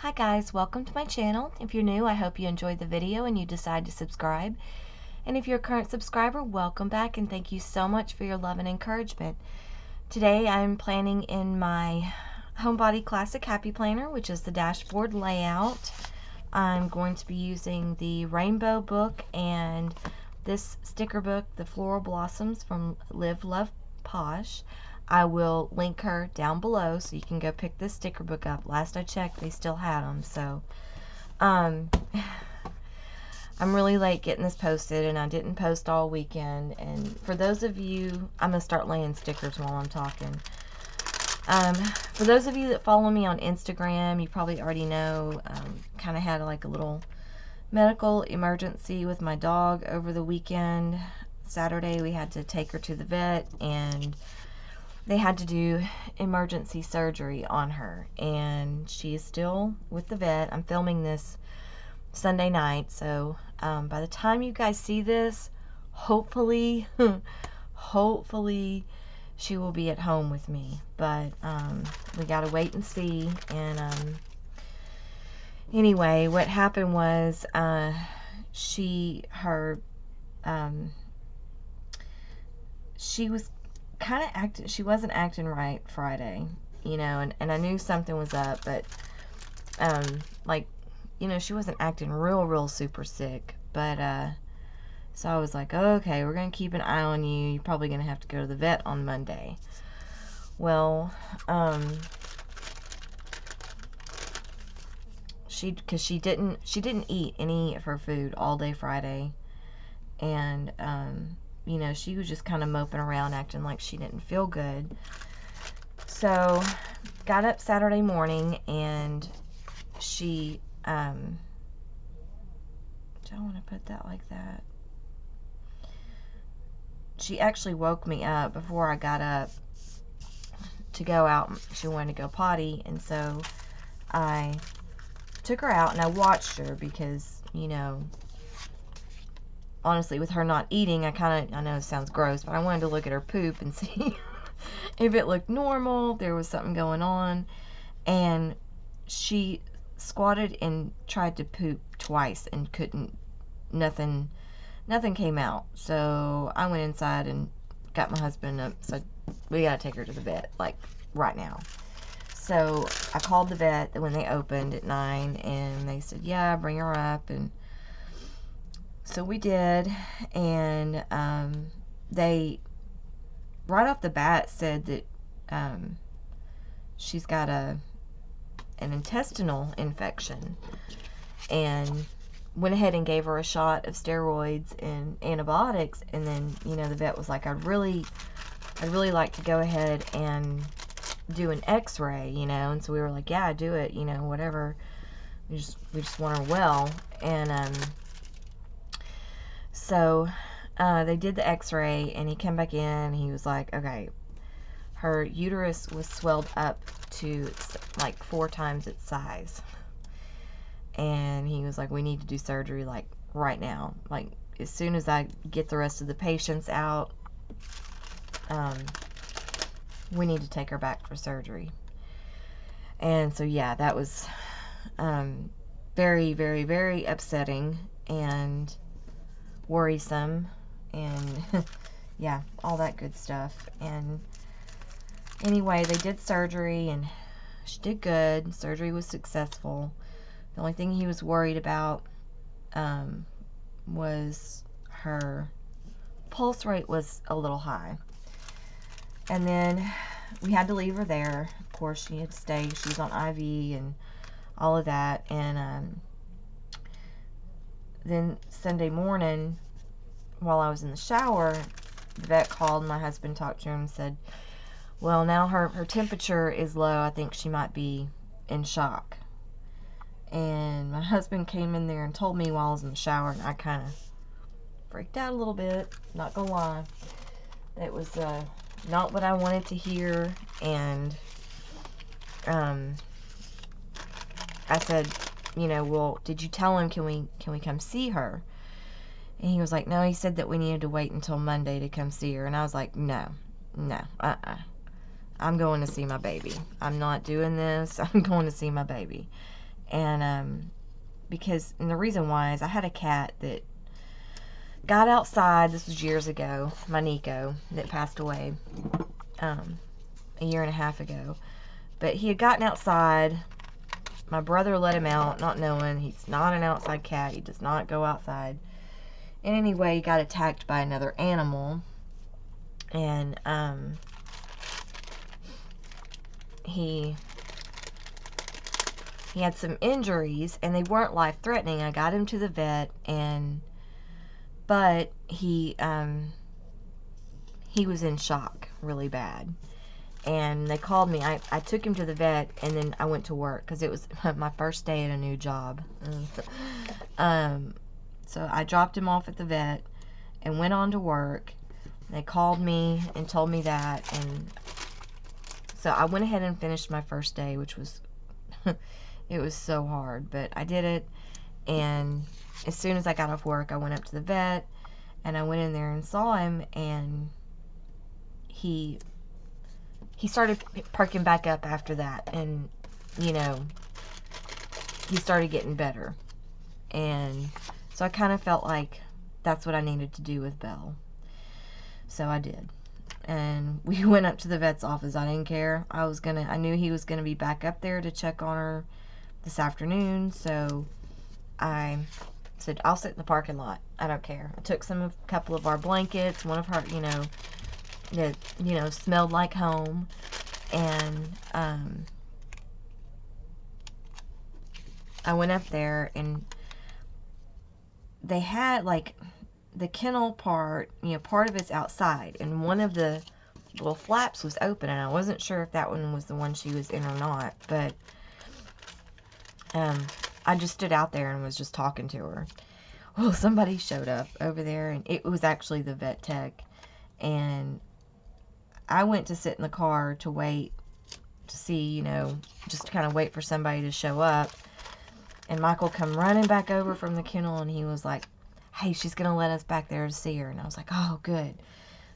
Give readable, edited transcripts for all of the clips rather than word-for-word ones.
Hi guys, welcome to my channel. If you're new, I hope you enjoyed the video and you decide to subscribe. And if you're a current subscriber, welcome back and thank you so much for your love and encouragement. Today I'm planning in my Homebody Classic Happy Planner, which is the dashboard layout. I'm going to be using the rainbow book and this sticker book, the Floral Blossoms from Live Love Posh. I will link her down below so you can go pick this sticker book up. Last I checked, they still had them. So, I'm really late getting this posted, and I didn't post all weekend. And for those of you, I'm going to start laying stickers while I'm talking. For those of you that follow me on Instagram, you probably already know, kind of had like a little medical emergency with my dog over the weekend. Saturday, we had to take her to the vet, and they had to do emergency surgery on her, and she is still with the vet. I'm filming this Sunday night, so by the time you guys see this, hopefully hopefully she will be at home with me, but we gotta wait and see. And anyway, what happened was she was kind of acting, she wasn't acting right Friday, you know, and I knew something was up, but like, you know, she wasn't acting real super sick, but so I was like, okay, we're gonna keep an eye on you. You're probably gonna have to go to the vet on Monday. Well, because she didn't eat any of her food all day Friday, and you know, she was just kind of moping around, acting like she didn't feel good. So, got up Saturday morning, and she, I don't want to put that like that. She actually woke me up before I got up to go out. She wanted to go potty, and so I took her out, and I watched her because, you know, honestly, with her not eating, I know it sounds gross, but I wanted to look at her poop and see if it looked normal, if there was something going on. And she squatted and tried to poop twice and couldn't, nothing came out. So I went inside and got my husband up, said, we gotta take her to the vet, like, right now. So I called the vet when they opened at 9, and they said, yeah, bring her up. And so we did, and they, right off the bat, said that she's got an intestinal infection, and went ahead and gave her a shot of steroids and antibiotics. And then, you know, the vet was like, I'd really like to go ahead and do an x-ray, you know. And so we were like, yeah, do it, you know, whatever, we just want her well. And so they did the x-ray, and he came back in, and he was like, okay, her uterus was swelled up to like 4 times its size, and he was like, we need to do surgery, like, right now, like, as soon as I get the rest of the patients out, we need to take her back for surgery. And so, yeah, that was very upsetting and worrisome, and yeah, all that good stuff. And anyway, they did surgery, and she did good. Surgery was successful. The only thing he was worried about was her pulse rate was a little high. And then we had to leave her there. Of course, she had to stay. She was on IV and all of that. And then Sunday morning, while I was in the shower, the vet called. My husband talked to him and said, well, now her temperature is low. I think she might be in shock. And my husband came in there and told me while I was in the shower, and I kind of freaked out a little bit, not gonna lie. It was not what I wanted to hear. And I said, you know, well, did you tell him, can we come see her? And he was like, no, he said that we needed to wait until Monday to come see her. And I was like, no, I'm going to see my baby. I'm not doing this. I'm going to see my baby. And and the reason why is I had a cat that got outside. This was years ago. My Nico that passed away a year and a half ago. But he had gotten outside. My brother let him out, not knowing he's not an outside cat. He does not go outside. And anyway, he got attacked by another animal. And he had some injuries, and they weren't life-threatening. I got him to the vet, but he was in shock really bad. And they called me. I took him to the vet, and then I went to work because it was my first day at a new job. So I dropped him off at the vet and went on to work. They called me and told me that, and so I went ahead and finished my first day, which was it was so hard, but I did it. And as soon as I got off work, I went up to the vet, and I went in there and saw him, and he started perking back up after that, and he started getting better. And so I kind of felt like that's what I needed to do with Belle. So I did. And we went up to the vet's office. I didn't care. I knew he was gonna be back up there to check on her this afternoon, so I said, I'll sit in the parking lot. I don't care. I took a couple of our blankets, one of her, that smelled like home, and I went up there, and they had like the kennel part, part of it's outside, and one of the little flaps was open, and I wasn't sure if that one was the one she was in or not, but I just stood out there and was just talking to her. Well, somebody showed up over there, and it was actually the vet tech, and I went to sit in the car to wait to see, just to kind of wait for somebody to show up, and Michael come running back over from the kennel, and he was like, hey, she's going to let us back there to see her. And I was like, oh, good.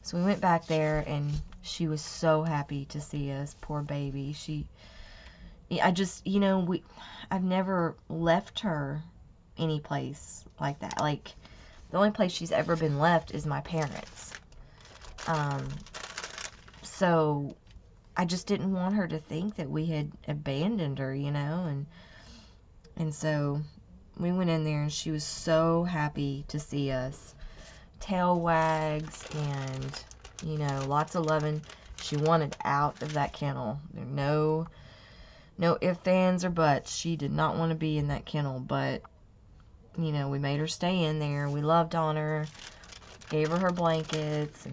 So we went back there, and she was so happy to see us. Poor baby. I've never left her any place like that. Like, the only place she's ever been left is my parents. So I just didn't want her to think that we had abandoned her, and so we went in there, and she was so happy to see us. Tail wags and, lots of loving. She wanted out of that kennel. No ifs, ands, or buts. She did not want to be in that kennel, but, we made her stay in there. We loved on her, gave her blankets,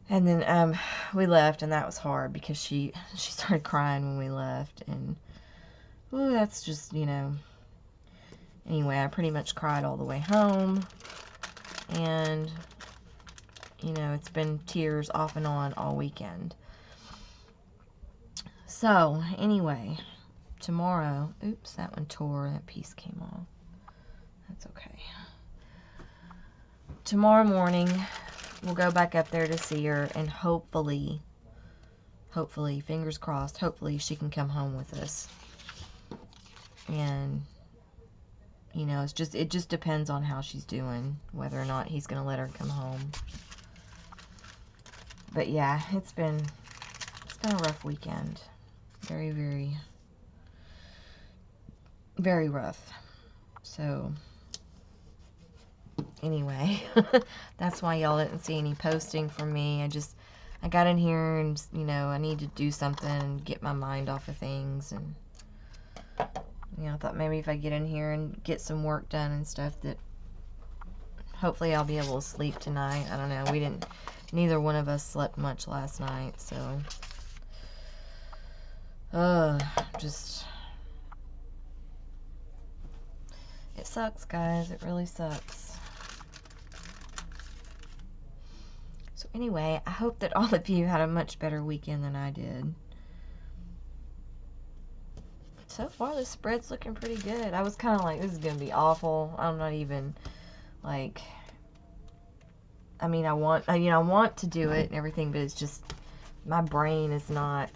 and then we left, and that was hard because she started crying when we left, and ooh, that's just, Anyway, I pretty much cried all the way home, and, it's been tears off and on all weekend. So, anyway, tomorrow, oops, that one tore, that piece came off. That's okay. Tomorrow morning, we'll go back up there to see her, and hopefully, fingers crossed, hopefully she can come home with us. And it just depends on how she's doing, whether or not he's going to let her come home. But yeah, it's been a rough weekend. Very, very, very rough. So, anyway, that's why y'all didn't see any posting from me. I got in here and, I need to do something and get my mind off of things, and I thought maybe if I get in here and get some work done and stuff, that hopefully I'll be able to sleep tonight. I don't know. Neither one of us slept much last night, so. It sucks, guys. It really sucks. So anyway, I hope that all of you had a much better weekend than I did. So far, the spread's looking pretty good. I was kind of like, this is going to be awful. I'm not even, like, I mean, I want to do it and everything, but it's just, my brain is not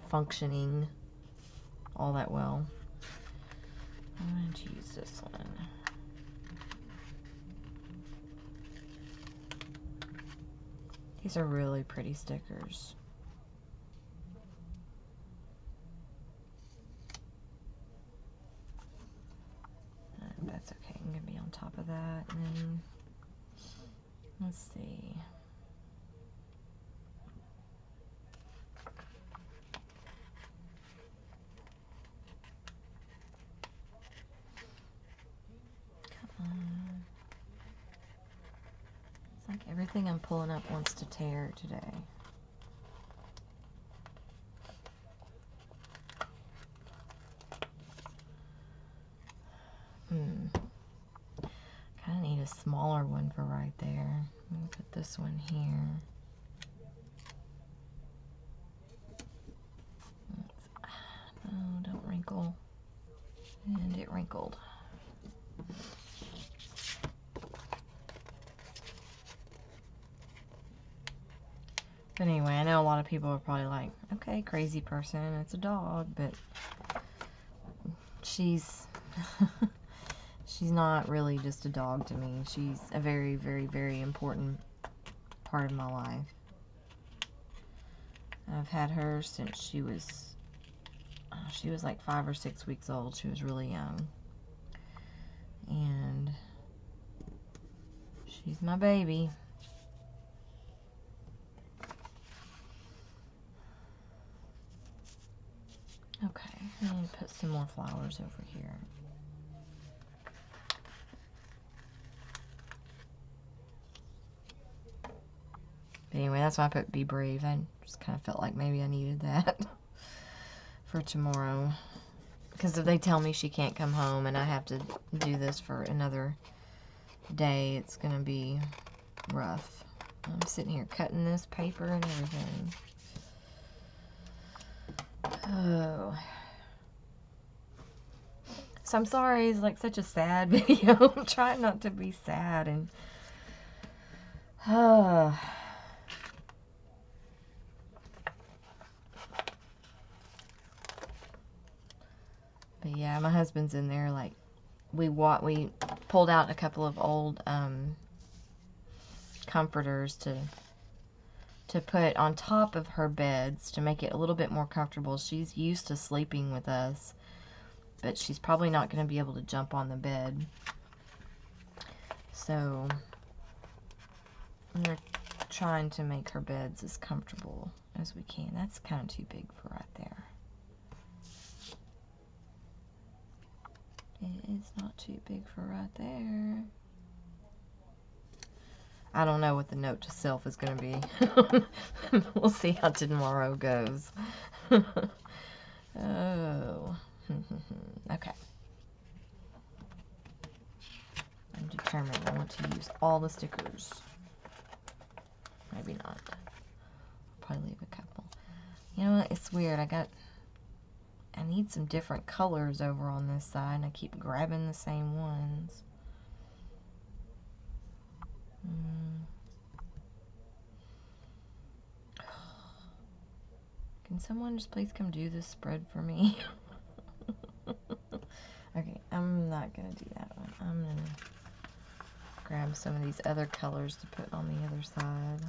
functioning all that well. I'm going to use this one. These are really pretty stickers. That's okay. I'm going to be on top of that. And then, let's see. It's like everything I'm pulling up wants to tear today. Kind of need a smaller one for right there. I'm going to put this one here. Oh, don't wrinkle. And it wrinkled. But anyway, I know a lot of people are probably like, okay, crazy person, it's a dog, but she's she's not really just a dog to me. She's a very, very, very important part of my life. I've had her since she was like 5 or 6 weeks old. She was really young. And she's my baby. Okay, I'm going to put some more flowers over here. But anyway, that's why I put Be Brave. I just kind of felt like maybe I needed that for tomorrow. Because if they tell me she can't come home and I have to do this for another day, it's going to be rough. I'm sitting here cutting this paper and everything. Oh. So I'm sorry, it's like such a sad video. I'm trying not to be sad and... But yeah, my husband's in there, like, we pulled out a couple of old comforters to put on top of her beds to make it a little bit more comfortable. She's used to sleeping with us, but she's probably not going to be able to jump on the bed. So we're trying to make her beds as comfortable as we can. That's kind of too big for right there. It is not too big for right there. I don't know what the note to self is going to be. We'll see how tomorrow goes. Oh. Okay. I'm determined. I want to use all the stickers. Maybe not. I'll probably leave a couple. You know what? It's weird. I need some different colors over on this side, and I keep grabbing the same ones. Can someone just please come do this spread for me? Okay, I'm not going to do that one. I'm going to grab some of these other colors to put on the other side.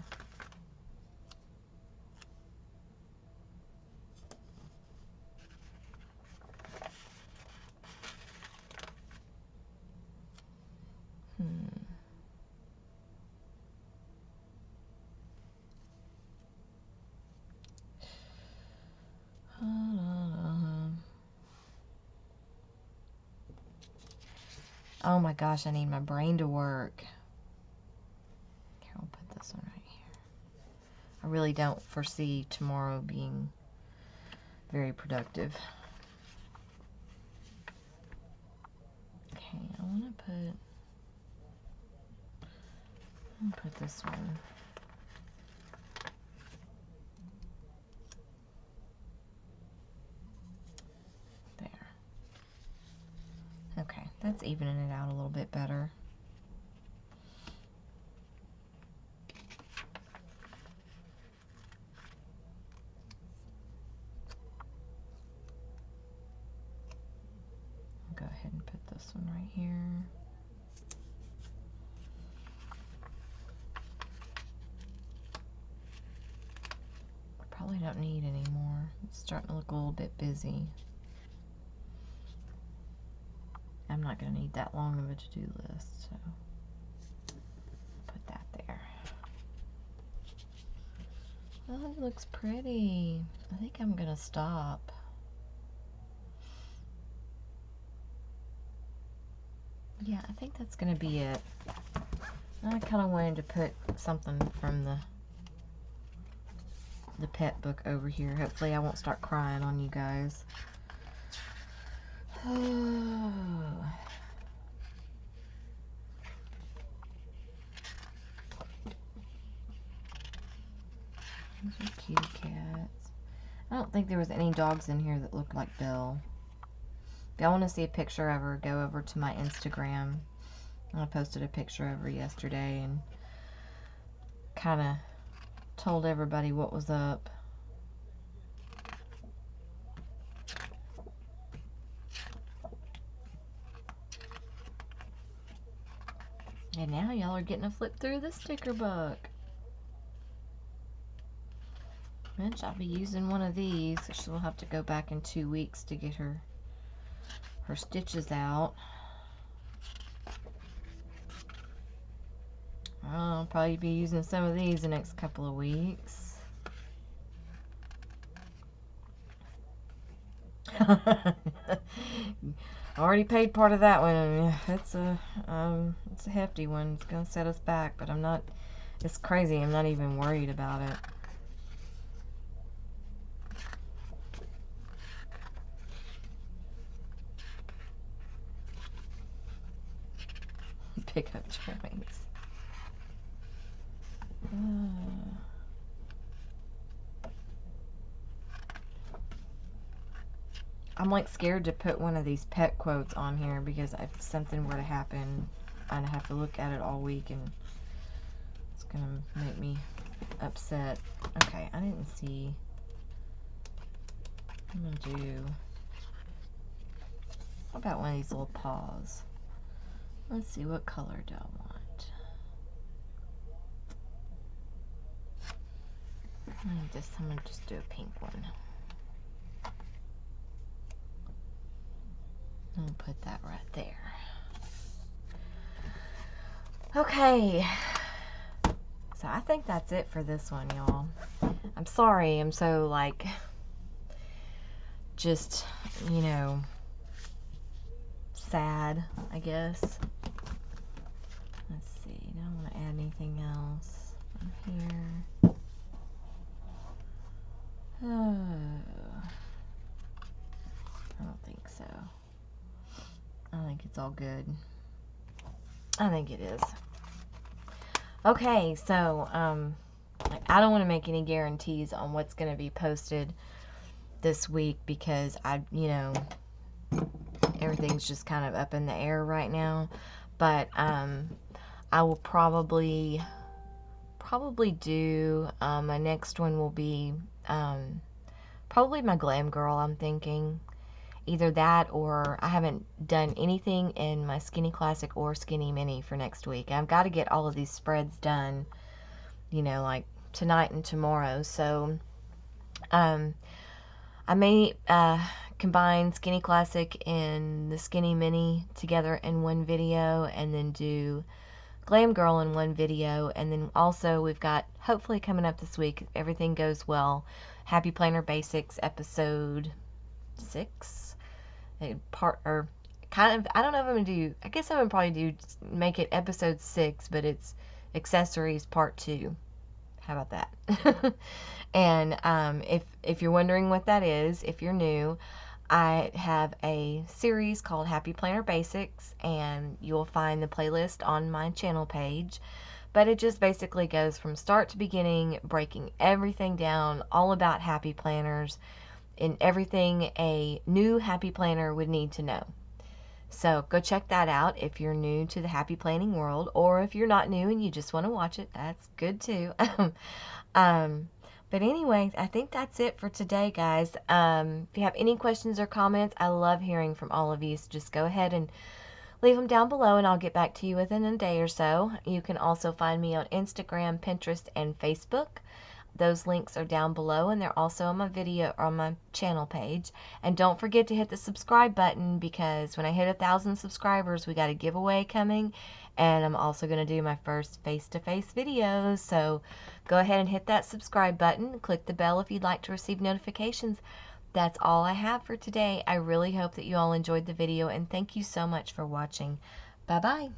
Oh my gosh, I need my brain to work. Here, I'll put this one right here. I really don't foresee tomorrow being very productive. Okay, I'm gonna put this one. There. Okay, that's evening it out a little bit better. I'll go ahead and put this one right here. Probably don't need any more. It's starting to look a little bit busy. I'm not going to need that long of a to-do list, so put that there. Oh, it looks pretty. I think I'm going to stop. Yeah, I think that's going to be it. I kind of wanted to put something from the pet book over here. Hopefully I won't start crying on you guys. Oh. These are kitty cats. I don't think there was any dogs in here that looked like Belle. If y'all want to see a picture of her, go over to my Instagram. I posted a picture of her yesterday and kind of told everybody what was up. And now y'all are getting to flip through the sticker book. Mitch, I'll be using one of these. She'll have to go back in 2 weeks to get her stitches out. I'll probably be using some of these the next couple of weeks. Already paid part of that one. It's a hefty one. It's gonna set us back, but I'm not. It's crazy. I'm not even worried about it. Pickup joints. I'm like scared to put one of these pet quotes on here because if something were to happen, I'd have to look at it all week and it's gonna make me upset. Okay, I didn't see. I'm gonna do. How about one of these little paws? Let's see, what color do I want? I'm gonna just do a pink one. I'll put that right there. Okay. So I think that's it for this one, y'all. I'm sorry, I'm so like, just, you know, sad, I guess. Let's see, I don't want to add anything else in here. Oh, I don't think so. I think it's all good. I think it is. Okay, so I don't want to make any guarantees on what's going to be posted this week because you know, everything's just kind of up in the air right now. But I will probably do my next one will be probably my Glam Girl. I'm thinking either that or I haven't done anything in my Skinny Classic or Skinny Mini for next week. I've got to get all of these spreads done, you know, like tonight and tomorrow. So I may combine Skinny Classic and the Skinny Mini together in one video and then do Glam Girl in one video. And then also we've got, hopefully coming up this week, if everything goes well, Happy Planner Basics episode 6. Part, or kind of, I don't know if I'm gonna do, I guess I'm gonna probably do, make it episode 6, but it's accessories part 2. How about that? And if you're wondering what that is, if you're new, I have a series called Happy Planner Basics, and you'll find the playlist on my channel page. But it just basically goes from start to beginning, breaking everything down, all about happy planners, and everything a new happy planner would need to know. So go check that out if you're new to the happy planning world, or if you're not new and you just want to watch it, that's good too. But But anyway, I think that's it for today, guys. If you have any questions or comments, I love hearing from all of you. So just go ahead and leave them down below, and I'll get back to you within a day or so. You can also find me on Instagram, Pinterest, and Facebook. Those links are down below, and they're also on my video or on my channel page. And don't forget to hit the subscribe button, because when I hit 1,000 subscribers, we got a giveaway coming, and I'm also going to do my first face-to-face videos. So go ahead and hit that subscribe button. Click the bell if you'd like to receive notifications. That's all I have for today. I really hope that you all enjoyed the video, and thank you so much for watching. Bye-bye.